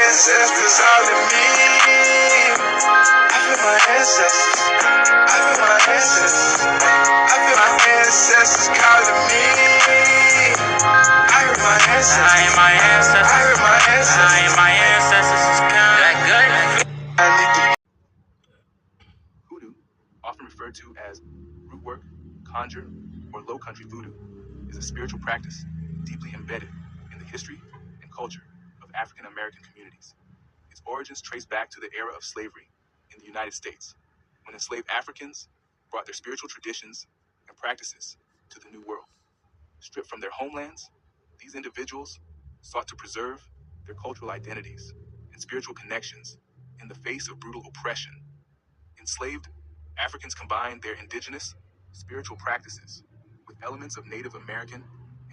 ancestors calling me. I feel my ancestors. I feel my ancestors. I feel my ancestors calling me. I heard my ancestors. I hear my ancestors. I heard my ancestors. I hear my ancestors calling. That good? Hoodoo, often referred to as root work, conjure, or low country voodoo, is a spiritual practice deeply embedded in the history and culture of African American communities. Its origins trace back to the era of slavery in the United States, when enslaved Africans brought their spiritual traditions and practices to the New World. Stripped from their homelands, these individuals sought to preserve their cultural identities and spiritual connections in the face of brutal oppression. Enslaved Africans combined their indigenous spiritual practices with elements of Native American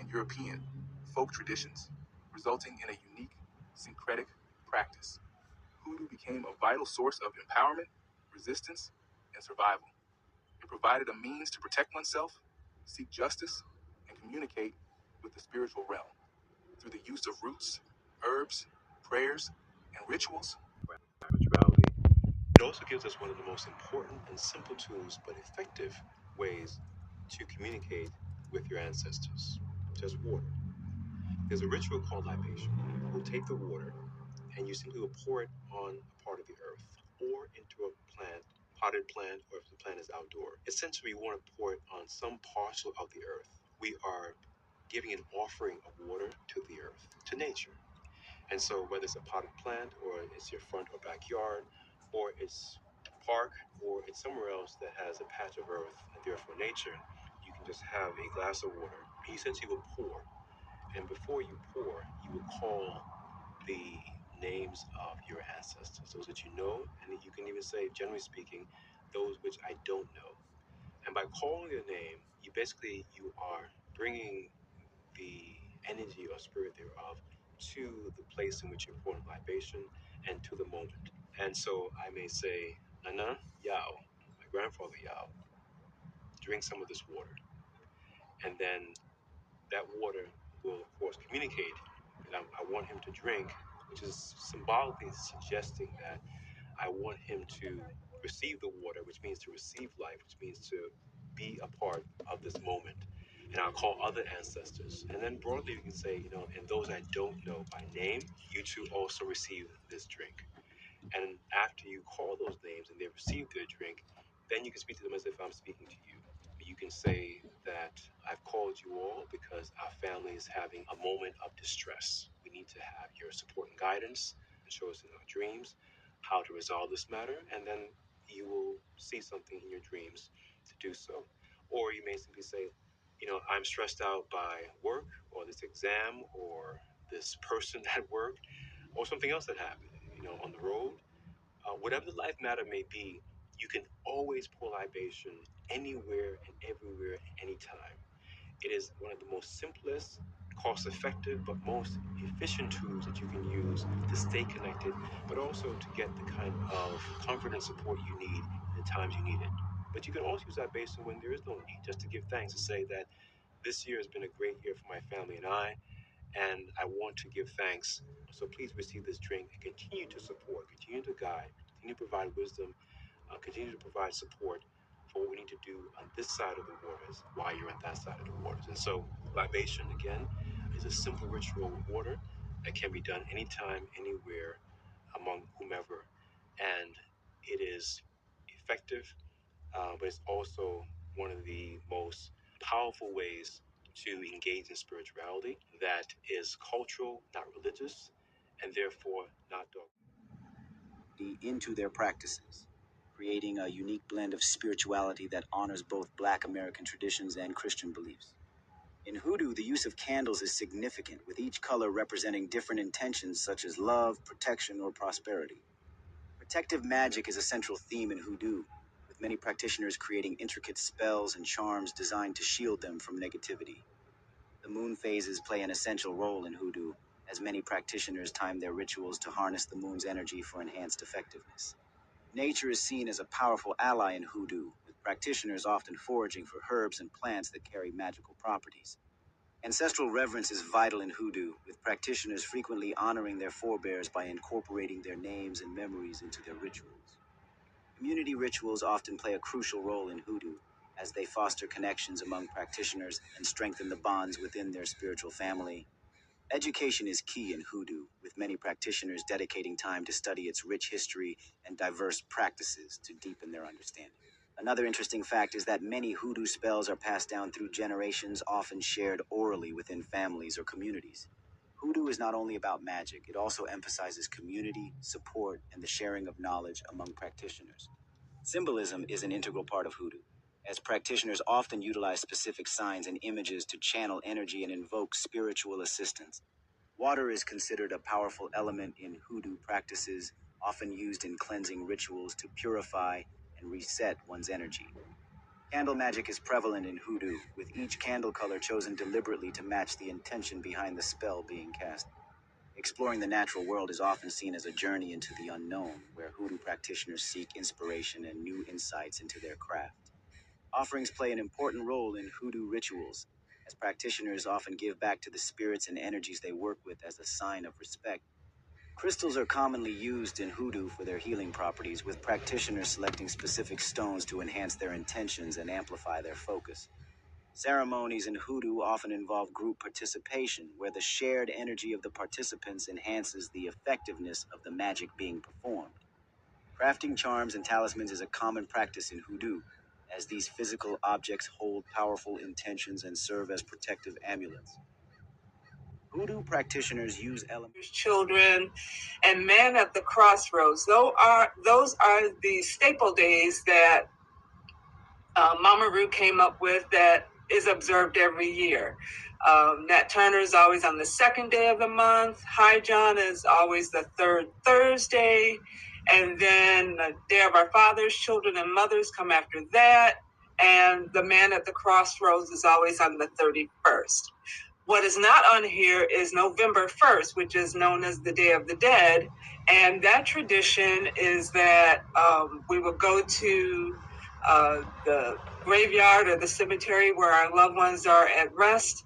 and European folk traditions, resulting in a unique syncretic practice. Hoodoo became a vital source of empowerment, resistance, and survival. It provided a means to protect oneself, seek justice, and communicate with the spiritual realm through the use of roots, herbs, prayers, and rituals. Spirituality. It also gives us one of the most important and simple tools, but effective ways to communicate with your ancestors. Just water. There's a ritual called libation. We'll take the water and you simply will pour it on a part of the earth or into a plant, potted plant, or if the plant is outdoor. Essentially, we want to pour it on some parcel of the earth. We are giving an offering of water to the earth, to nature. And so whether it's a potted plant or it's your front or backyard or it's a park or it's somewhere else that has a patch of earth and therefore nature, you can just have a glass of water. And you essentially will pour. And before you pour, you will call the names of your ancestors, those that you know, and you can even say, generally speaking, those which I don't know. And by calling your name, you are bringing the energy or spirit thereof to the place in which you're pouring libation and to the moment. And so I may say, Nana Yao, my grandfather Yao, drink some of this water. And then that water will, of course, communicate that I want him to drink, which is symbolically suggesting that I want him to receive the water, which means to receive life, which means to be a part of this moment. And I'll call other ancestors. And then broadly, you can say, and those I don't know by name, you too also receive this drink. And after you call those names and they've received their drink, then you can speak to them as if I'm speaking to you. You can say that I've called you all because our family is having a moment of distress. We need to have your support and guidance and show us in our dreams how to resolve this matter. And then you will see something in your dreams to do so. Or you may simply say, I'm stressed out by work or this exam or this person at work or something else that happened, on the road. Whatever the life matter may be, you can always pour libation anywhere and everywhere, anytime. It is one of the most simplest, cost-effective, but most efficient tools that you can use to stay connected, but also to get the kind of comfort and support you need in the times you need it. But you can also use libation when there is no need, just to give thanks, to say that this year has been a great year for my family and I want to give thanks. So please receive this drink and continue to support, continue to guide, continue to provide wisdom, continue to provide support for what we need to do on this side of the waters while you're on that side of the waters. And so libation, again, is a simple ritual with water that can be done anytime, anywhere, among whomever. And it is effective, but it's also one of the most powerful ways to engage in spirituality that is cultural, not religious, and therefore not dogmatic. Into their practices, creating a unique blend of spirituality that honors both Black American traditions and Christian beliefs. In hoodoo, the use of candles is significant, with each color representing different intentions such as love, protection, or prosperity. Protective magic is a central theme in hoodoo, with many practitioners creating intricate spells and charms designed to shield them from negativity. The moon phases play an essential role in hoodoo, as many practitioners time their rituals to harness the moon's energy for enhanced effectiveness. Nature is seen as a powerful ally in hoodoo, with practitioners often foraging for herbs and plants that carry magical properties. Ancestral reverence is vital in hoodoo, with practitioners frequently honoring their forebears by incorporating their names and memories into their rituals. Community rituals often play a crucial role in hoodoo, as they foster connections among practitioners and strengthen the bonds within their spiritual family. Education is key in hoodoo, with many practitioners dedicating time to study its rich history and diverse practices to deepen their understanding. Another interesting fact is that many hoodoo spells are passed down through generations, often shared orally within families or communities. Hoodoo is not only about magic, it also emphasizes community, support, and the sharing of knowledge among practitioners. Symbolism is an integral part of hoodoo, as practitioners often utilize specific signs and images to channel energy and invoke spiritual assistance. Water is considered a powerful element in hoodoo practices, often used in cleansing rituals to purify and reset one's energy. Candle magic is prevalent in hoodoo, with each candle color chosen deliberately to match the intention behind the spell being cast. Exploring the natural world is often seen as a journey into the unknown, where hoodoo practitioners seek inspiration and new insights into their craft. Offerings play an important role in hoodoo rituals, as practitioners often give back to the spirits and energies they work with as a sign of respect. Crystals are commonly used in hoodoo for their healing properties, with practitioners selecting specific stones to enhance their intentions and amplify their focus. Ceremonies in hoodoo often involve group participation, where the shared energy of the participants enhances the effectiveness of the magic being performed. Crafting charms and talismans is a common practice in hoodoo, as these physical objects hold powerful intentions and serve as protective amulets. Hoodoo practitioners use elements. Children and Man at the Crossroads. Those are the staple days that Mama Ru came up with that is observed every year. Nat Turner is always on the second day of the month. High John is always the third Thursday. And then the Day of Our Fathers, Children and Mothers come after that. And the Man at the Crossroads is always on the 31st. What is not on here is November 1st, which is known as the Day of the Dead. And that tradition is that we will go to the graveyard or the cemetery where our loved ones are at rest,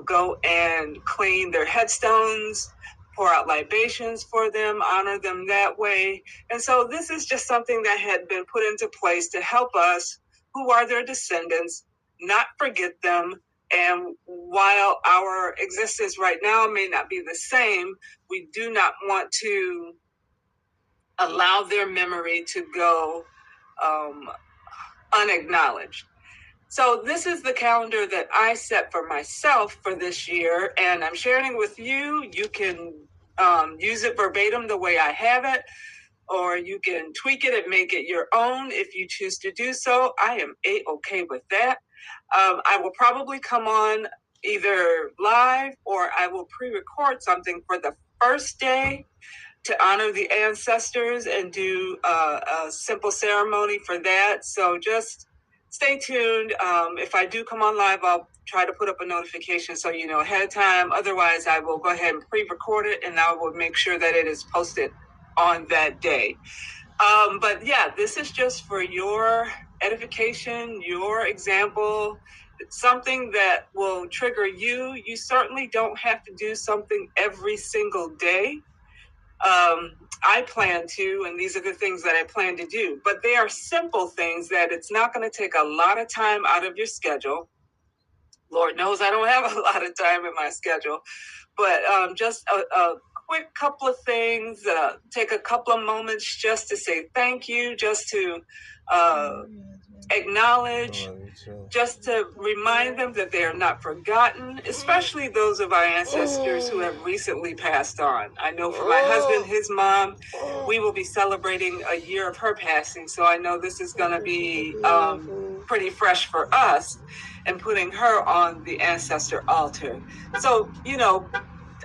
go and clean their headstones, pour out libations for them, honor them that way. And so this is just something that had been put into place to help us, who are their descendants, not forget them. And while our existence right now may not be the same, we do not want to allow their memory to go unacknowledged. So this is the calendar that I set for myself for this year, and I'm sharing it with you. You can use it verbatim the way I have it, or you can tweak it and make it your own if you choose to do so. I am A-okay with that. I will probably come on either live or I will pre-record something for the first day to honor the ancestors and do a simple ceremony for that. So just stay tuned. If I do come on live, I'll try to put up a notification so you know ahead of time. Otherwise, I will go ahead and pre-record it and I will make sure that it is posted on that day. But yeah, this is just for your edification, your example. It's something that will trigger you. You certainly don't have to do something every single day. I plan to, and these are the things that I plan to do, but they are simple things that it's not going to take a lot of time out of your schedule. Lord knows I don't have a lot of time in my schedule, but just a quick couple of things, take a couple of moments just to say thank you, just to acknowledge, just to remind them that they are not forgotten, especially those of our ancestors who have recently passed on. I know for my husband, his mom, we will be celebrating a year of her passing, so I know this is going to be pretty fresh for us, and putting her on the ancestor altar. So,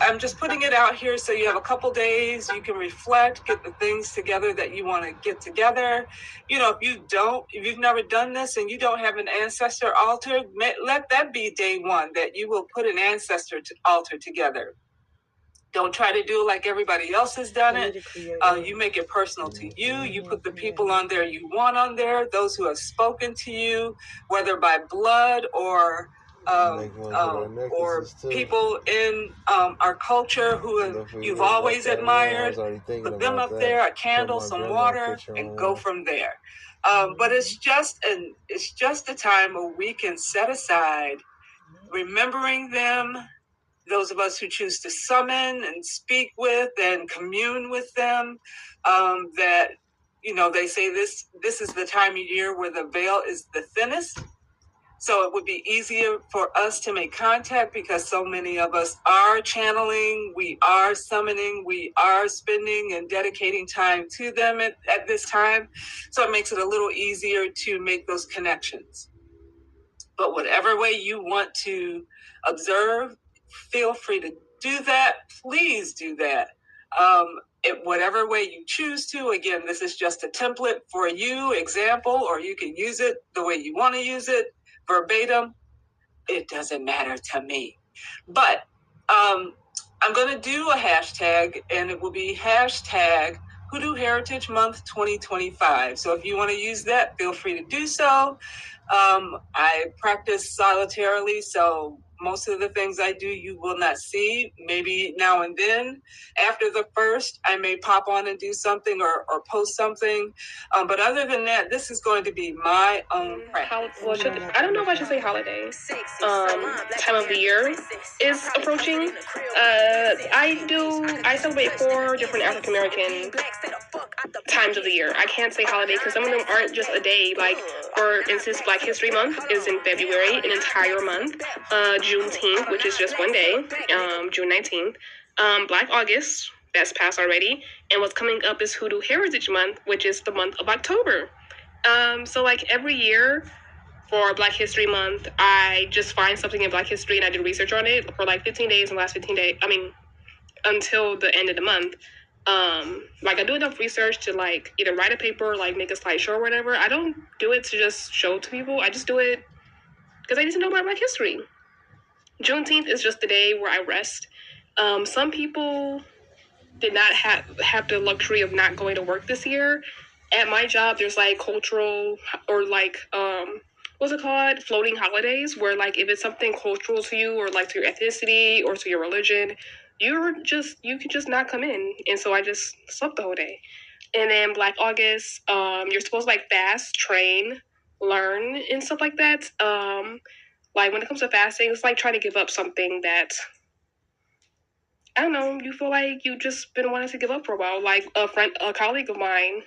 I'm just putting it out here so you have a couple days, you can reflect, get the things together that you want to get together. If you've never done this and you don't have an ancestor altar, let that be day one, that you will put an ancestor altar together. Don't try to do it like everybody else has done it. You make it personal to you. You put the people on there you want on there, those who have spoken to you, whether by blood or or people in our culture who you've always admired. Put them up there, a candle, some water, and go from there. But it's just a time where we can set aside remembering them, those of us who choose to summon and speak with and commune with them, that, they say this is the time of year where the veil is the thinnest. So it would be easier for us to make contact because so many of us are channeling, we are summoning, we are spending and dedicating time to them at this time. So it makes it a little easier to make those connections. But whatever way you want to observe, feel free to do that. Please do that. Whatever way you choose to. Again, this is just a template for you, example, or you can use it the way you want to use it, verbatim. It doesn't matter to me. But I'm going to do a hashtag, and it will be hashtag Hoodoo Heritage Month 2025. So if you want to use that, feel free to do so. I practice solitarily, so most of the things I do you will not see. Maybe now and then after the first, I may pop on and do something or post something. But other than that, this is going to be my own practice. I don't know if I should say holiday. Time of the year is approaching. I celebrate 4 different African American times of the year. I can't say holiday because some of them aren't just a day. Like, for instance, Black History Month is in February, an entire month. Juneteenth, which is just one day, June 19th. Black August, that's passed already. And what's coming up is Hoodoo Heritage Month, which is the month of October. So like every year for Black History Month, I just find something in Black history and I do research on it for like 15 days, and the last 15 days, until the end of the month. I do enough research to like either write a paper or like make a slideshow or whatever. I don't do it to just show to people. I just do it because I need to know about Black history. Juneteenth is just the day where I rest. Some people did not have the luxury of not going to work this year. At my job, there's like cultural or like what's it called? Floating holidays, where like if it's something cultural to you or like to your ethnicity or to your religion, you can just not come in. And so I just slept the whole day. And then Black August, you're supposed to like fast, train, learn, and stuff like that. Like when it comes to fasting, it's like trying to give up something that, I don't know, you feel like you just been wanting to give up for a while. Like a colleague of mine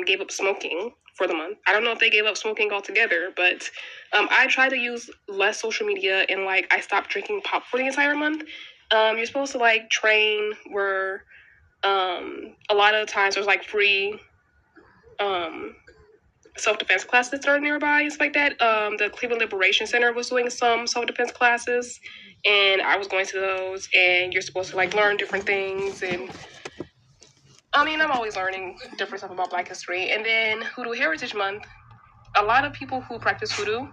gave up smoking for the month. I don't know if they gave up smoking altogether, but I try to use less social media, and like I stopped drinking pop for the entire month. You're supposed to like train where a lot of times there's like free self-defense classes that are nearby and stuff like that. The Cleveland Liberation Center was doing some self-defense classes, and I was going to those, and you're supposed to like learn different things. And I'm always learning different stuff about Black history. And then Hoodoo Heritage Month, a lot of people who practice Hoodoo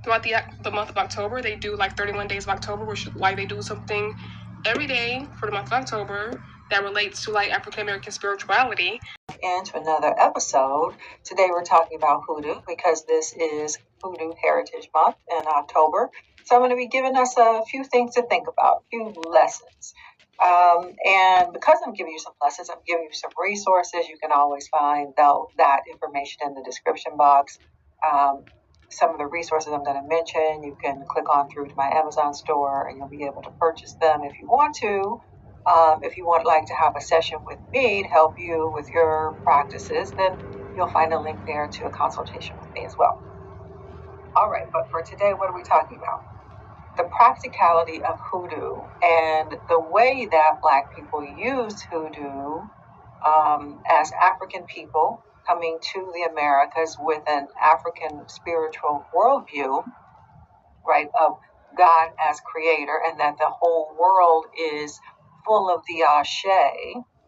throughout the month of October, they do like 31 days of October, which like they do something every day for the month of October that relates to like African American spirituality. Into another episode. Today we're talking about Hoodoo because this is Hoodoo Heritage Month in October. So I'm going to be giving us a few things to think about, a few lessons. And because I'm giving you some lessons, I'm giving you some resources. You can always find that information in the description box. Some of the resources I'm going to mention, you can click on through to my Amazon store and you'll be able to purchase them if you want to. If you would like to have a session with me to help you with your practices, then you'll find a link there to a consultation with me as well. All right, but for today, what are we talking about? The practicality of Hoodoo and the way that Black people use Hoodoo as African people coming to the Americas with an African spiritual worldview, right, of God as creator, and that the whole world is full of the Ashe,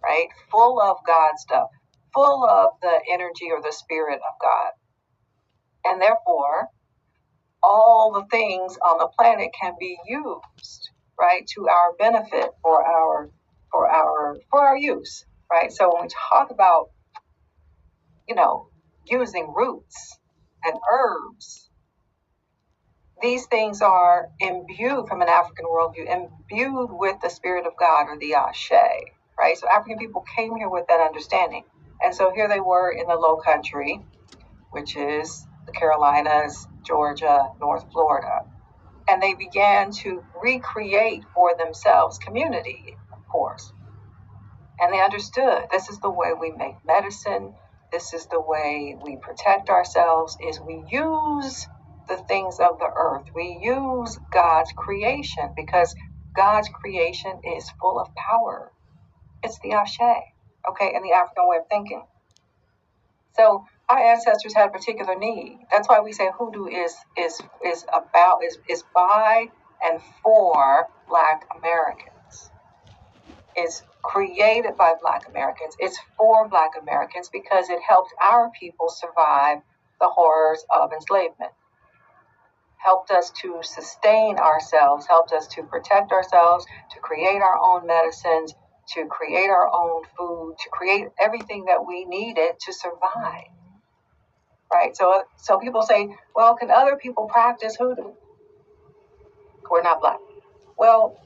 right? Full of God stuff, full of the energy or the spirit of God. And therefore, all the things on the planet can be used, right, to our benefit for our use, right? So when we talk about, using roots and herbs, These things are imbued from an African worldview, imbued with the spirit of God, or the Ashe, right? So African people came here with that understanding. And so here they were in the Low Country, which is the Carolinas, Georgia, North Florida. And they began to recreate for themselves community, of course. And they understood this is the way we make medicine. This is the way we protect ourselves, is we use the things of the earth. We use God's creation, because God's creation is full of power. It's the Ashe, okay, and the African way of thinking. So our ancestors had a particular need. That's why we say hoodoo is by and for Black Americans. It's created by Black Americans. It's for Black Americans because it helped our people survive the horrors of enslavement. Helped us to sustain ourselves, helped us to protect ourselves, to create our own medicines, to create our own food, to create everything that we needed to survive. Right? So people say, well, can other people practice hoodoo? We're not Black. Well,